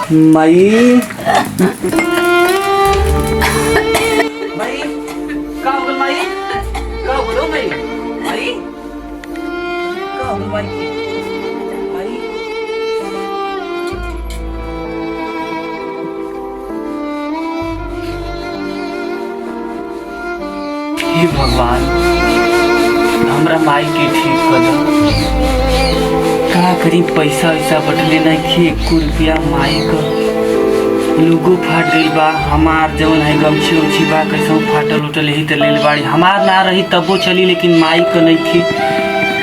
माई माई का हो गल माई का हो गलो माई माई का हो गल माई माई हे भगवान हमरा माई के ठीक कर दो। का करी पैसा वैसा बटले नहीं खे 1 रुपया माई का लुगो फाट गई बा। हमार जवन है गमछी उमछी बा कैसे फाटल उटल यही तो लेल बाड़ी। हमार ना रही तबो चली लेकिन माई का नहीं खे।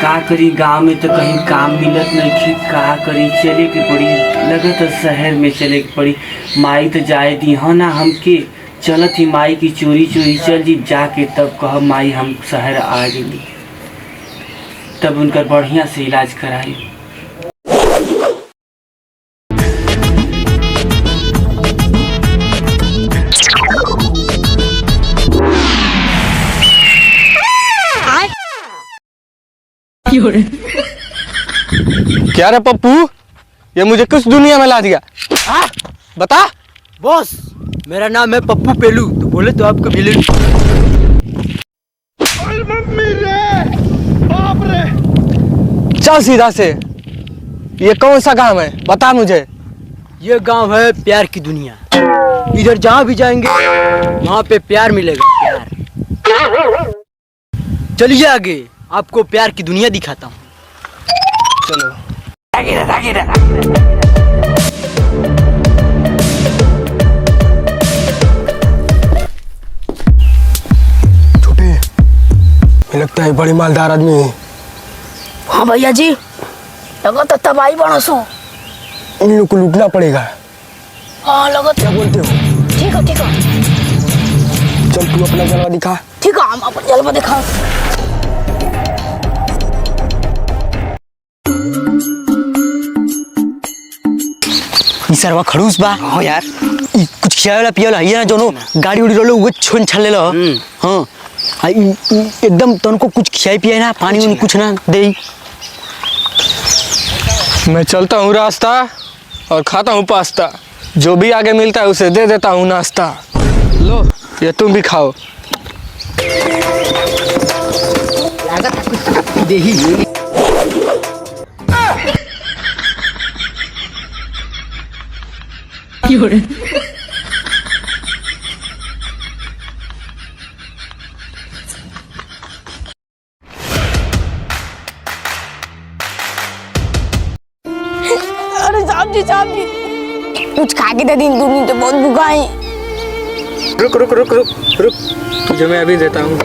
का करी गांव में तो कहीं काम मिलत नहीं खे। का करी चले के पड़ी लगत है शहर में चले के पड़ी। माई तो जाए दी हाँ ना हमके चलत ही माई की चोरी चोरी चल जी जाके तब कह माई हम शहर आ गई तब उनका बढ़िया से इलाज कराई। क्या रे पप्पू ये मुझे किस दुनिया में ला दिया? बता। बॉस मेरा नाम है पप्पू पेलू तो बोले तो आपको मिले। मम्मी रे बाप रे। चल सीधा से ये कौन सा गांव है बता मुझे। ये गांव है प्यार की दुनिया। इधर जहाँ भी जाएंगे वहाँ पे प्यार मिलेगा प्यार। चलिए आगे आपको प्यार की दुनिया दिखाता हूँ। चलो छोटे मुझे लगता है बड़ी मालदार आदमी है। हाँ भैया जी लगत तो तबाही बड़ा सो। इन लोग को लूटना पड़ेगा। हाँ लगत। क्या बोलते हो? ठीक है चल तू अपना जलवा दिखा। ठीक है हम अपन जलवा दिखा। सरवा खड़ूस बा। हाँ यार कुछ खियाला पियाला है ना जोनो गाड़ी उड़ी रोलो वो छोन छले लो। हाँ एकदम तनको कुछ खियाई पियाई ना पानी उनी कुछ ना दे। मैं चलता हूँ रास्ता और खाता हूँ पास्ता। जो भी आगे मिलता है उसे दे देता हूँ नाश्ता। लो ये तुम भी खाओ। दे ही अरे साहब जी कुछ खा के दे दी दूनी तो बहुत भूखा है। रुक रुक रुक रुक रुक तुझे मैं अभी देता हूँ।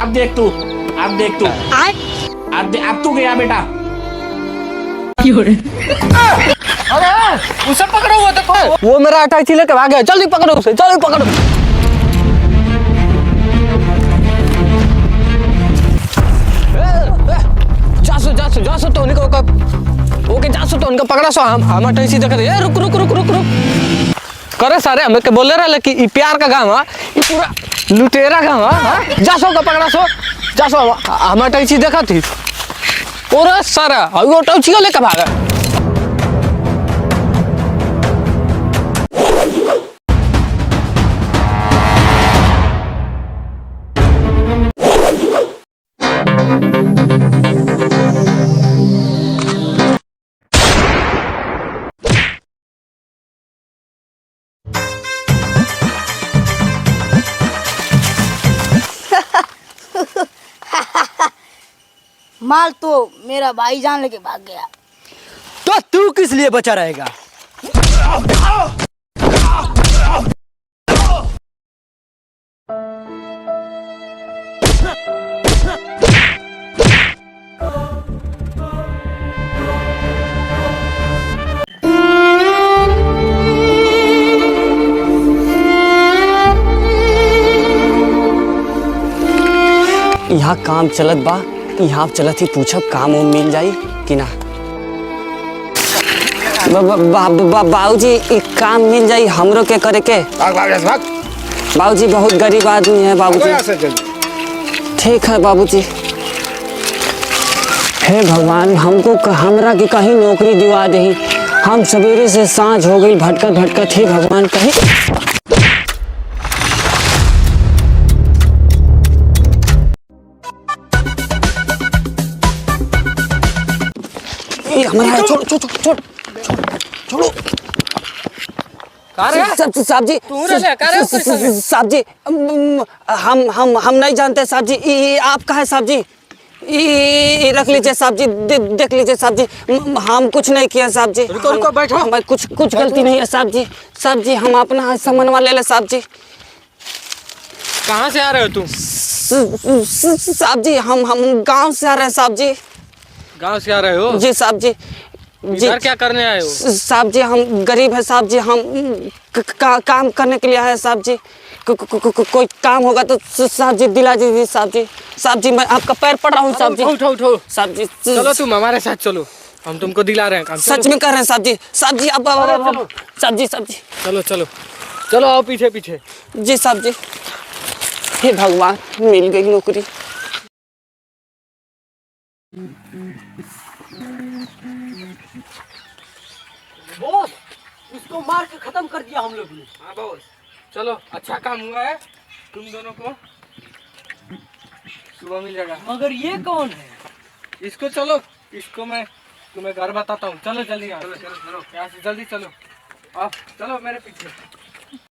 अब देख तू अब तू गया बेटा। अरे उसे पकड़ो वो तो वो मेरा अटैची लेके भाग गया। जल्दी पकड़ो उसे जल्दी पकड़ो। जासो तो उनको ओके जासो तो उनका पकड़ा सो हम अटैची देख रहे। रुक रुक रुक रुक रुक करे सारे हमें के बोले रहे कि ये प्यार का गाँव है ये पूरा लुटेरा गाँव है। जासो का पकड़ा सो जासो हम अटैची देखा थी और सारा वो अटैची को लेकर भागा। माल तो मेरा भाईजान लेके भाग गया। तो तू किस लिए बचा रहेगा? यहाँ काम चलत बा यहाँ चलत ही पूछब काम उम मिल जाई कि ना। बाबूजी एक काम मिल जाई हमरो के करे के। बाबूजी बहुत गरीब आदमी है बाबूजी। ठीक है बाबूजी। हे भगवान हमको हमरा के कहीं नौकरी दिवा दही। हम सवेरे से सांझ हो गई भटकत भटकत। हे भगवान कहीं ये हमारा छोड़ छोड़ छोड़ छोड़ो साहब जी साहब जी हम नहीं जानते साहब जी। ये आपका है साहब जी। ये रख लीजिए साहब जी। देख लीजिए साहब जी हम कुछ नहीं किया साहब जी। रुको बैठो। हमारी कुछ गलती नहीं है साहब जी। साहब जी हम अपना सामान ले ले साहब जी। कहाँ से आ रहे हो तुम? साहब जी हम गांव से आ रहे हैं साहब जी। गांव से आ रहे हो? जी साहब जी। इधर क्या करने आए हो? साहब जी हम गरीब है साहब जी। हम काम करने के लिए आए हैं साहब जी। कोई काम होगा तो साहब जी दिला दीजिए साहब जी। साहब जी मैं आपका पैर पड़ रहा हूँ साहब जी। उठो साहब जी चलो तुम हमारे साथ चलो, हम तुमको दिला रहे हैं काम। सच में कर रहे हैं साहब जी। साहब जी अब साहब जी चलो चलो चलो आओ पीछे पीछे। जी साहब जी। हे भगवान मिल गई नौकरी। बॉस उसको मार के खत्म कर दिया हम लोग ने। हाँ बॉस चलो अच्छा काम हुआ है, तुम दोनों को सुबह मिल जाएगा। मगर ये कौन है? इसको चलो, इसको मैं तुम्हें घर बताता हूँ। चलो जल्दी यहाँ से, यहाँ से जल्दी चलो। आप चलो मेरे पीछे।